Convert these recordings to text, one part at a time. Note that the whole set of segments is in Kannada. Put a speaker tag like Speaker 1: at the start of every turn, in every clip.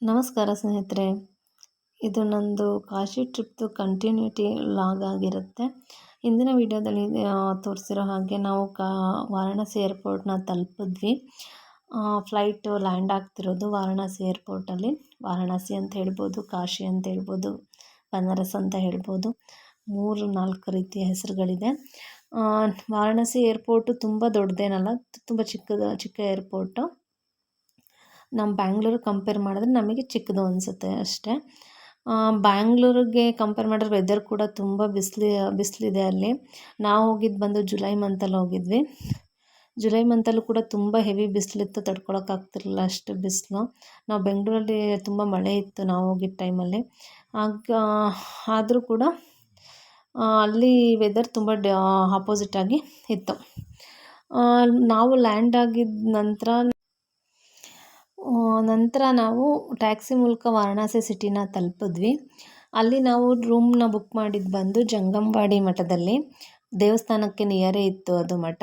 Speaker 1: ನಮಸ್ಕಾರ ಸ್ನೇಹಿತರೆ. ಇದು ನಂದು ಕಾಶಿ ಟ್ರಿಪ್ದು ಕಂಟಿನ್ಯೂಟಿ ವ್ಲಾಗ್ ಆಗಿರುತ್ತೆ. ಹಿಂದಿನ ವೀಡಿಯೋದಲ್ಲಿ ತೋರಿಸಿರೋ ಹಾಗೆ ನಾವು ವಾರಣಾಸಿ ಏರ್ಪೋರ್ಟ್ನ ತಲುಪಿದ್ವಿ. ಫ್ಲೈಟು ಲ್ಯಾಂಡ್ ಆಗ್ತಿರೋದು ವಾರಣಾಸಿ ಏರ್ಪೋರ್ಟಲ್ಲಿ. ವಾರಣಾಸಿ ಅಂತ ಹೇಳ್ಬೋದು, ಕಾಶಿ ಅಂತ ಹೇಳ್ಬೋದು, ಬನಾರಸ್ ಅಂತ ಹೇಳ್ಬೋದು. 3-4 ರೀತಿಯ ಹೆಸರುಗಳಿದೆ. ವಾರಣಾಸಿ ಏರ್ಪೋರ್ಟು ತುಂಬ ದೊಡ್ಡದೇನಲ್ಲ, ತುಂಬ ಚಿಕ್ಕ ಏರ್ಪೋರ್ಟು. ನಮ್ಮ ಬ್ಯಾಂಗ್ಳೂರು ಕಂಪೇರ್ ಮಾಡಿದ್ರೆ ನಮಗೆ ಚಿಕ್ಕದು ಅನಿಸುತ್ತೆ ಅಷ್ಟೇ. ಬ್ಯಾಂಗ್ಳೂರಿಗೆ ಕಂಪೇರ್ ಮಾಡಿದ್ರೆ ವೆದರ್ ಕೂಡ ತುಂಬ ಬಿಸಿಲಿದೆ ಅಲ್ಲಿ. ನಾವು ಹೋಗಿದ್ದು ಬಂದು ಜುಲೈ ಮಂತಲ್ಲಿ ಹೋಗಿದ್ವಿ. ಜುಲೈ ಮಂತಲ್ಲೂ ಕೂಡ ತುಂಬ ಹೆವಿ ಬಿಸಿಲಿತ್ತು, ತಡ್ಕೊಳಕ್ಕಾಗ್ತಿರಲಿಲ್ಲ ಅಷ್ಟು ಬಿಸಿಲು. ನಾವು ಬೆಂಗಳೂರಲ್ಲಿ ತುಂಬ ಮಳೆ ಇತ್ತು ನಾವು ಹೋಗಿದ್ದ ಟೈಮಲ್ಲಿ. ಆದರೂ ಕೂಡ ಅಲ್ಲಿ ವೆದರ್ ತುಂಬ ಆಪೋಸಿಟಾಗಿ ಇತ್ತು. ನಾವು ಲ್ಯಾಂಡ್ ಆಗಿದ್ದ ನಂತರ ನಾವು ಟ್ಯಾಕ್ಸಿ ಮೂಲಕ ವಾರಣಾಸಿ ಸಿಟಿನ ತಲುಪಿದ್ವಿ. ಅಲ್ಲಿ ನಾವು ರೂಮ್ನ ಬುಕ್ ಮಾಡಿದ್ದು ಬಂದು ಜಂಗಮವಾಡಿ ಮಠದಲ್ಲಿ. ದೇವಸ್ಥಾನಕ್ಕೆ ನಿಯರೇ ಇತ್ತು ಅದು ಮಠ.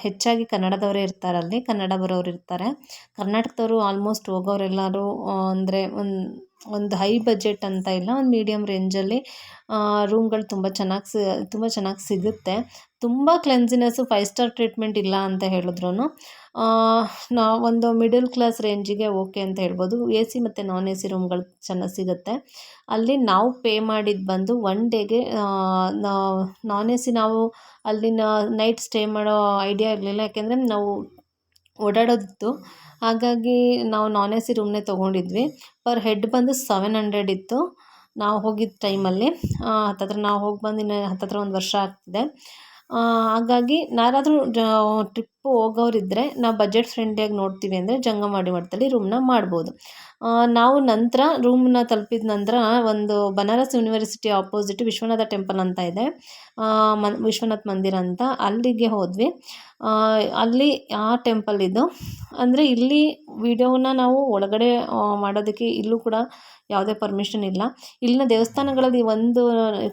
Speaker 1: ಹೆಚ್ಚಾಗಿ ಕನ್ನಡದವರೇ ಇರ್ತಾರಲ್ಲಿ, ಕನ್ನಡ ಬರೋರು ಇರ್ತಾರೆ. ಕರ್ನಾಟಕದವರು ಆಲ್ಮೋಸ್ಟ್ ಹೋಗೋರೆಲ್ಲರೂ ಅಂದರೆ ಒಂದು ಹೈ ಬಜೆಟ್ ಅಂತ ಇಲ್ಲ, ಒಂದು ಮೀಡಿಯಮ್ ರೇಂಜಲ್ಲಿ ರೂಮ್ಗಳು ತುಂಬ ಚೆನ್ನಾಗಿ ಸಿಗುತ್ತೆ. ತುಂಬ ಕ್ಲೆನ್ಸಿನೆಸ್ಸು 5 ಸ್ಟಾರ್ ಟ್ರೀಟ್ಮೆಂಟ್ ಇಲ್ಲ ಅಂತ ಹೇಳಿದ್ರು. ಒಂದು ಮಿಡಲ್ ಕ್ಲಾಸ್ ರೇಂಜಿಗೆ ಓಕೆ ಅಂತ ಹೇಳ್ಬೋದು. ಎ ಸಿ ಮತ್ತು ನಾನ್ ಎ ಸಿ ರೂಮ್ಗಳು ಚೆನ್ನಾಗಿ ಸಿಗುತ್ತೆ ಅಲ್ಲಿ. ನಾವು ಪೇ ಮಾಡಿದ್ದು ಬಂದು 1 ಡೇಗೆ ನಾನ್ ಎ ಸಿ. ನಾವು ಅಲ್ಲಿನ ನೈಟ್ ಸ್ಟೇ ಮಾಡೋ ಐಡಿಯಾ ಇರಲಿಲ್ಲ, ಯಾಕೆಂದರೆ ನಾವು ಓಡಾಡೋದಿತ್ತು. ಹಾಗಾಗಿ ನಾವು ನಾನ್ ಎ ಸಿ ರೂಮ್ನೇ ತೊಗೊಂಡಿದ್ವಿ. ಪರ್ ಹೆಡ್ ಬಂದು 700 ಇತ್ತು ನಾವು ಹೋಗಿದ್ದ ಟೈಮಲ್ಲಿ. ನಾವು ಹೋಗಿ ಬಂದು ಇನ್ನು ಹತ್ತತ್ರ 1 ವರ್ಷ ಆಗ್ತಿದೆ. ಹಾಗಾಗಿ ಯಾರಾದರೂ ಟ್ರಿಪ್ಪು ಹೋಗೋರಿದ್ದರೆ ನಾವು ಬಜೆಟ್ ಫ್ರೆಂಡ್ಲಿಯಾಗಿ ನೋಡ್ತೀವಿ ಅಂದರೆ ಜಂಗಮವಾಡಿ ಮಠದಲ್ಲಿ ರೂಮ್ನ ಮಾಡ್ಬೋದು. ನಾವು ನಂತರ ರೂಮ್ನ ತಲುಪಿದ ನಂತರ ಒಂದು Banaras university opposite Vishwanath temple ಅಂತ ಇದೆ, ವಿಶ್ವನಾಥ್ ಮಂದಿರ ಅಂತ, ಅಲ್ಲಿಗೆ ಹೋದ್ವಿ. ಅಲ್ಲಿ ಆ ಟೆಂಪಲ್ ಇದು ಅಂದರೆ ಇಲ್ಲಿ ವಿಡಿಯೋನ ನಾವು ಒಳಗಡೆ ಮಾಡೋದಕ್ಕೆ ಇಲ್ಲೂ ಕೂಡ ಯಾವುದೇ ಪರ್ಮಿಷನ್ ಇಲ್ಲ. ಇಲ್ಲಿನ ದೇವಸ್ಥಾನಗಳಲ್ಲಿ ಒಂದು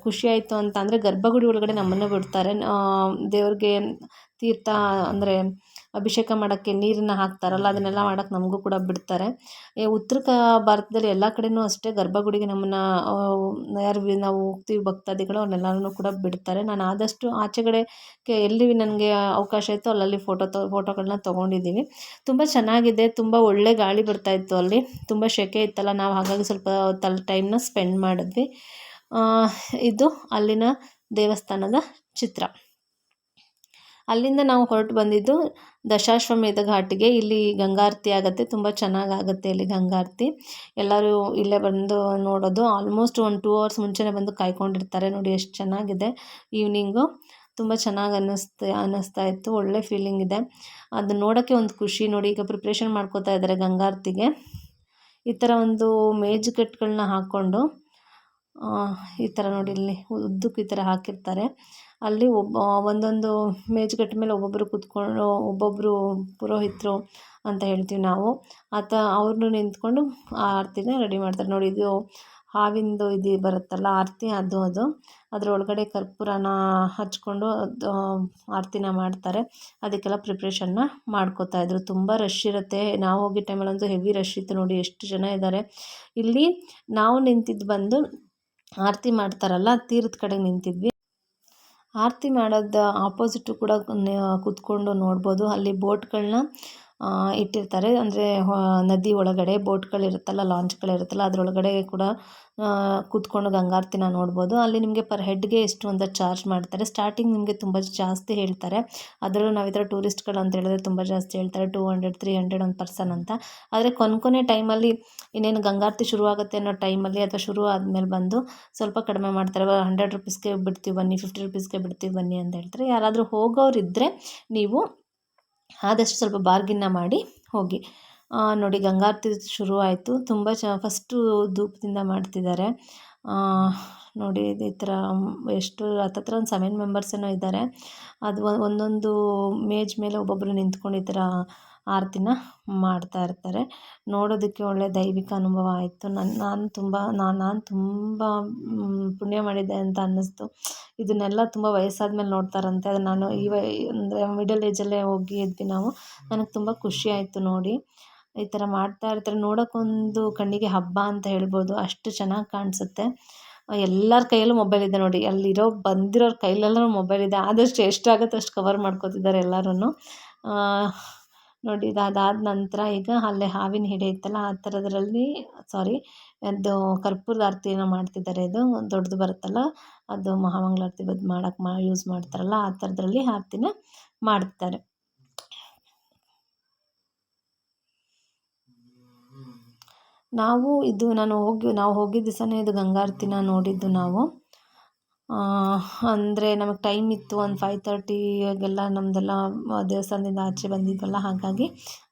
Speaker 1: ಖುಷಿ ಆಯಿತು ಅಂತ ಅಂದರೆ ಗರ್ಭಗುಡಿ ಒಳಗಡೆ ನಮ್ಮನ್ನು ಬಿಡ್ತಾರೆ. ದೇವ್ರಿಗೆ ತೀರ್ಥ ಅಂದರೆ ಅಭಿಷೇಕ ಮಾಡೋಕ್ಕೆ ನೀರನ್ನ ಹಾಕ್ತಾರಲ್ಲ, ಅದನ್ನೆಲ್ಲ ಮಾಡೋಕ್ಕೆ ನಮಗೂ ಕೂಡ ಬಿಡ್ತಾರೆ. ಉತ್ತರ ಭಾರತದಲ್ಲಿ ಎಲ್ಲ ಕಡೆಯೂ ಅಷ್ಟೇ, ಗರ್ಭಗುಡಿಗೆ ನಮ್ಮನ್ನು ನಾವು ಹೋಗ್ತೀವಿ ಭಕ್ತಾದಿಗಳು ಅವನ್ನೆಲ್ಲರೂ ಕೂಡ ಬಿಡ್ತಾರೆ. ನಾನು ಆದಷ್ಟು ಆಚೆಗಡೆ ಎಲ್ಲಿ ನನಗೆ ಅವಕಾಶ ಇತ್ತು ಅಲ್ಲಲ್ಲಿ ಫೋಟೋಗಳನ್ನ ತೊಗೊಂಡಿದ್ದೀವಿ. ತುಂಬ ಚೆನ್ನಾಗಿದೆ, ತುಂಬ ಒಳ್ಳೆ ಗಾಳಿ ಬರ್ತಾಯಿತ್ತು ಅಲ್ಲಿ. ತುಂಬ ಸೆಕೆ ಇತ್ತಲ್ಲ, ನಾವು ಹಾಗಾಗಿ ಸ್ವಲ್ಪ ಟೈಮ್ನ ಸ್ಪೆಂಡ್ ಮಾಡಿದ್ವಿ. ಇದು ಅಲ್ಲಿನ ದೇವಸ್ಥಾನದ ಚಿತ್ರ. ಅಲ್ಲಿಂದ ನಾವು ಹೊರಟು ಬಂದಿದ್ದು ದಶಾಶ್ವಮೇಧ ಘಾಟಿಗೆ. ಇಲ್ಲಿ ಗಂಗಾರತಿ ಆಗುತ್ತೆ, ತುಂಬ ಚೆನ್ನಾಗಾಗುತ್ತೆ ಇಲ್ಲಿ ಗಂಗಾರತಿ. ಎಲ್ಲರೂ ಇಲ್ಲೇ ಬಂದು ನೋಡೋದು. ಆಲ್ಮೋಸ್ಟ್ 1-2 ಅವರ್ಸ್ ಮುಂಚೆನೇ ಬಂದು ಕಾಯ್ಕೊಂಡಿರ್ತಾರೆ. ನೋಡಿ ಎಷ್ಟು ಚೆನ್ನಾಗಿದೆ ಈವ್ನಿಂಗು. ತುಂಬ ಚೆನ್ನಾಗಿ ಅನ್ನಿಸ್ತಾ ಇತ್ತು, ಒಳ್ಳೆ ಫೀಲಿಂಗ್ ಇದೆ. ಅದು ನೋಡೋಕ್ಕೆ ಒಂದು ಖುಷಿ. ನೋಡಿ ಈಗ ಪ್ರಿಪ್ರೇಷನ್ ಮಾಡ್ಕೋತಾ ಇದ್ದಾರೆ ಗಂಗಾರತಿಗೆ. ಈ ಥರ ಒಂದು ಮೇಜುಗಟ್ಟುಗಳನ್ನ ಹಾಕ್ಕೊಂಡು ಈ ಥರ ನೋಡಿ ಇಲ್ಲಿ ಉದ್ದಕ್ಕೆ ಈ ಥರ ಹಾಕಿರ್ತಾರೆ. ಅಲ್ಲಿ ಒಂದೊಂದು ಮೇಜುಗಟ್ಟು ಮೇಲೆ ಒಬ್ಬೊಬ್ಬರು ಕೂತ್ಕೊಂಡು, ಒಬ್ಬೊಬ್ಬರು ಪುರೋಹಿತರು ಅಂತ ಹೇಳ್ತೀವಿ ನಾವು, ಅವ್ರನ್ನೂ ನಿಂತ್ಕೊಂಡು ಆ ಆರತಿನ ರೆಡಿ ಮಾಡ್ತಾರೆ. ನೋಡಿ ಇದು ಹಾವಿಂದು ಇದು ಬರುತ್ತಲ್ಲ ಆರತಿ, ಅದು ಅದ್ರ ಒಳಗಡೆ ಕರ್ಪೂರನ ಹಚ್ಕೊಂಡು ಆರತಿನ ಮಾಡ್ತಾರೆ. ಅದಕ್ಕೆಲ್ಲ ಪ್ರಿಪ್ರೇಷನ್ನ ಮಾಡ್ಕೋತಾ ಇದ್ರು. ತುಂಬ ರಶ್ ಇರುತ್ತೆ. ನಾವು ಹೋಗಿ ಟೈಮಲ್ಲಂತೂ ಹೆವಿ ರಶ್ ಇತ್ತು. ನೋಡಿ ಎಷ್ಟು ಜನ ಇದ್ದಾರೆ ಇಲ್ಲಿ. ನಾವು ನಿಂತಿದ್ದು ಬಂದು ಆರತಿ ಮಾಡ್ತಾರಲ್ಲ ತೀರದ ಕಡೆ ನಿಂತಿದ್ವಿ. ಆರತಿ ಮಾಡೋದು ಆಪೋಸಿಟು ಕೂಡ ಕೂತ್ಕೊಂಡು ನೋಡ್ಬೋದು. ಅಲ್ಲಿ ಬೋಟ್ಗಳನ್ನ ಇಟ್ಟಿರ್ತಾರೆ, ಅಂದರೆ ನದಿ ಒಳಗಡೆ ಬೋಟ್ಗಳಿರುತ್ತಲ್ಲ, ಲಾಂಚ್ಗಳಿರುತ್ತಲ್ಲ, ಅದರೊಳಗಡೆ ಕೂಡ ಕೂತ್ಕೊಂಡು ಗಂಗಾರತಿನ ನೋಡ್ಬೋದು. ಅಲ್ಲಿ ನಿಮಗೆ ಪರ್ ಹೆಡ್ಗೆ ಎಷ್ಟು ಅಂತ ಚಾರ್ಜ್ ಮಾಡ್ತಾರೆ. ಸ್ಟಾರ್ಟಿಂಗ್ ನಿಮಗೆ ತುಂಬ ಜಾಸ್ತಿ ಹೇಳ್ತಾರೆ, ಅದರಲ್ಲೂ ನಾವು ಈ ಥರ ಟೂರಿಸ್ಟ್ಗಳು ಅಂತ ಹೇಳಿದ್ರೆ ತುಂಬ ಜಾಸ್ತಿ ಹೇಳ್ತಾರೆ, 200-300 ಒಂದು ಪರ್ಸನ್ ಅಂತ. ಆದರೆ ಕೊನೆ ಟೈಮಲ್ಲಿ ಇನ್ನೇನು ಗಂಗಾರತಿ ಶುರುವಾಗುತ್ತೆ ಅನ್ನೋ ಟೈಮಲ್ಲಿ ಅಥವಾ ಶುರು ಆದಮೇಲೆ ಬಂದು ಸ್ವಲ್ಪ ಕಡಿಮೆ ಮಾಡ್ತಾರೆ. 100 ರೂಪೀಸ್ಗೆ ಬಿಡ್ತೀವಿ ಬನ್ನಿ, 50 ರೂಪೀಸ್ಗೆ ಬಿಡ್ತೀವಿ ಬನ್ನಿ ಅಂತ ಹೇಳ್ತಾರೆ. ಯಾರಾದರೂ ಹೋಗೋರಿದ್ದರೆ ನೀವು ಆದಷ್ಟು ಸ್ವಲ್ಪ ಬಾರ್ಗಿನ್ನ ಮಾಡಿ ಹೋಗಿ. ನೋಡಿ ಗಂಗಾರತಿ ಶುರು ಆಯಿತು. ತುಂಬ ಫಸ್ಟು ಧೂಪದಿಂದ ಮಾಡ್ತಿದ್ದಾರೆ. ನೋಡಿ ಈ ಥರ ಎಷ್ಟು ಹತ್ತತ್ರ ಒಂದು 7 ಮೆಂಬರ್ಸ್ ಏನೋ ಇದ್ದಾರೆ. ಅದು ಒಂದೊಂದು ಮೇಜ್ ಮೇಲೆ ಒಬ್ಬೊಬ್ಬರು ನಿಂತ್ಕೊಂಡು ಈ ಥರ ಆರತಿನ ಮಾಡ್ತಾ ಇರ್ತಾರೆ. ನೋಡೋದಕ್ಕೆ ಒಳ್ಳೆ ದೈವಿಕ ಅನುಭವ ಆಯಿತು. ನಾನು ತುಂಬ ಪುಣ್ಯ ಮಾಡಿದ್ದೆ ಅಂತ ಅನ್ನಿಸ್ತು. ಇದನ್ನೆಲ್ಲ ತುಂಬ ವಯಸ್ಸಾದ್ಮೇಲೆ ನೋಡ್ತಾರಂತೆ. ಅದು ನಾನು ಅಂದರೆ ಮಿಡಲ್ ಏಜಲ್ಲೇ ಹೋಗಿದ್ವಿ ನಾವು. ನನಗೆ ತುಂಬ ಖುಷಿ ಆಯಿತು ನೋಡಿ. ಈ ಥರ ಮಾಡ್ತಾ ಇರ್ತಾರೆ. ನೋಡೋಕ್ಕೊಂದು ಕಣ್ಣಿಗೆ ಹಬ್ಬ ಅಂತ ಹೇಳ್ಬೋದು, ಅಷ್ಟು ಚೆನ್ನಾಗಿ ಕಾಣಿಸುತ್ತೆ. ಎಲ್ಲರ ಕೈಯಲ್ಲೂ ಮೊಬೈಲ್ ಇದೆ ನೋಡಿ, ಅಲ್ಲಿರೋ ಬಂದಿರೋರ ಕೈಲೆಲ್ಲ ಮೊಬೈಲ್ ಇದೆ. ಆದಷ್ಟು ಎಷ್ಟಾಗುತ್ತೆ ಅಷ್ಟು ಕವರ್ ಮಾಡ್ಕೋತಿದ್ದಾರೆ ಎಲ್ಲರೂ. ನೋಡಿ ಇದಾದ ನಂತರ ಈಗ ಅಲ್ಲೇ ಹಾವಿನ ಹಿಡಿ ಇತ್ತಲ್ಲ ಆ ಥರದ್ರಲ್ಲಿ ಸಾರಿ ಅದು ಕರ್ಪೂರದ ಆರತಿನ ಮಾಡ್ತಿದ್ದಾರೆ. ಇದು ದೊಡ್ಡದು ಬರುತ್ತಲ್ಲ ಅದು ಮಹಾಮಂಗಳಾರತಿ ಮಾಡಕ್ಕೆ ಯೂಸ್ ಮಾಡ್ತಾರಲ್ಲ ಆ ಥರದ್ರಲ್ಲಿ ಆರತಿನ ಮಾಡ್ತಾರೆ. ನಾವು ಹೋಗಿದ್ದ ದಿವಸನೇ ಇದು ಗಂಗಾರತಿನ ನೋಡಿದ್ದು ನಾವು. ಅಂದರೆ ನಮಗೆ ಟೈಮ್ ಇತ್ತು, ಒಂದು 5:30 ನಮ್ಮದೆಲ್ಲ ದೇವಸ್ಥಾನದಿಂದ ಆಚೆ ಬಂದಿದ್ವಲ್ಲ, ಹಾಗಾಗಿ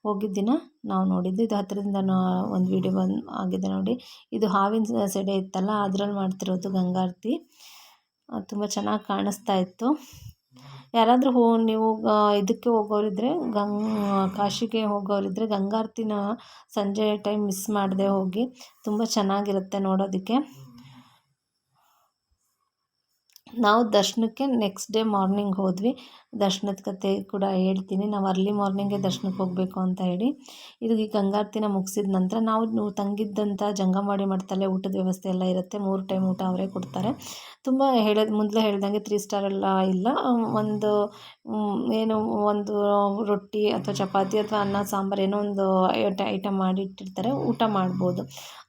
Speaker 1: ಹೋಗಿದ್ದ ದಿನ ನಾವು ನೋಡಿದ್ದು. ಇದು ಹತ್ತಿರದಿಂದ ಒಂದು ವೀಡಿಯೋ ಆಗಿದೆ ನೋಡಿ. ಇದು ಹಾವಿನ ಸೆಡೆ ಇತ್ತಲ್ಲ ಅದ್ರಲ್ಲಿ ಮಾಡ್ತಿರೋದು ಗಂಗಾರತಿ. ತುಂಬ ಚೆನ್ನಾಗಿ ಕಾಣಿಸ್ತಾ ಇತ್ತು. ಯಾರಾದರೂ ನೀವು ಇದಕ್ಕೆ ಹೋಗೋರಿದ್ರೆ ಕಾಶಿಗೆ ಹೋಗೋರಿದ್ರೆ ಗಂಗಾರತಿನ ಸಂಜೆ ಟೈಮ್ ಮಿಸ್ ಮಾಡದೆ ಹೋಗಿ, ತುಂಬ ಚೆನ್ನಾಗಿರುತ್ತೆ ನೋಡೋದಕ್ಕೆ. ನಾವು ದರ್ಶನಕ್ಕೆ ನೆಕ್ಸ್ಟ್ ಡೇ ಮಾರ್ನಿಂಗ್ ಹೋದ್ವಿ. ದರ್ಶನದ ಕತೆ ಕೂಡ ಹೇಳ್ತೀನಿ. ನಾವು ಅರ್ಲಿ ಮಾರ್ನಿಂಗೇ ದರ್ಶನಕ್ಕೆ ಹೋಗಬೇಕು ಅಂತ ಹೇಳಿ ಇದು ಈ ಗಂಗಾರತಿನ ಮುಗಿಸಿದ ನಂತರ ನಾವು ತಂಗಿದ್ದಂಥ ಜಂಗಮವಾಡಿ ಮಠದಲ್ಲೇ ಊಟದ ವ್ಯವಸ್ಥೆ ಎಲ್ಲ ಇರುತ್ತೆ. 3 ಟೈಮ್ ಊಟ ಅವರೇ ಕೊಡ್ತಾರೆ. ತುಂಬ ಮೊದಲೇ ಹೇಳ್ದಂಗೆ 3 ಸ್ಟಾರ್ ಎಲ್ಲ ಇಲ್ಲ. ಒಂದು ರೊಟ್ಟಿ ಅಥವಾ ಚಪಾತಿ ಅಥವಾ ಅನ್ನ ಸಾಂಬಾರು ಏನೋ ಒಂದು ಐಟಮ್ ಮಾಡಿಟ್ಟಿರ್ತಾರೆ, ಊಟ ಮಾಡ್ಬೋದು.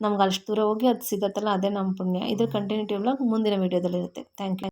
Speaker 1: ನಮ್ಗೆ ಅಷ್ಟು ದೂರ ಹೋಗಿ ಅದು ಸಿಗುತ್ತಲ್ಲ ಅದೇ ನಮ್ಮ ಪುಣ್ಯ. ಇದ್ರ ಕಂಟಿನ್ಯೂಟಿ ವ್ಲಾಗ್ ಮುಂದಿನ ವೀಡಿಯೋದಲ್ಲಿರುತ್ತೆ. Thank you.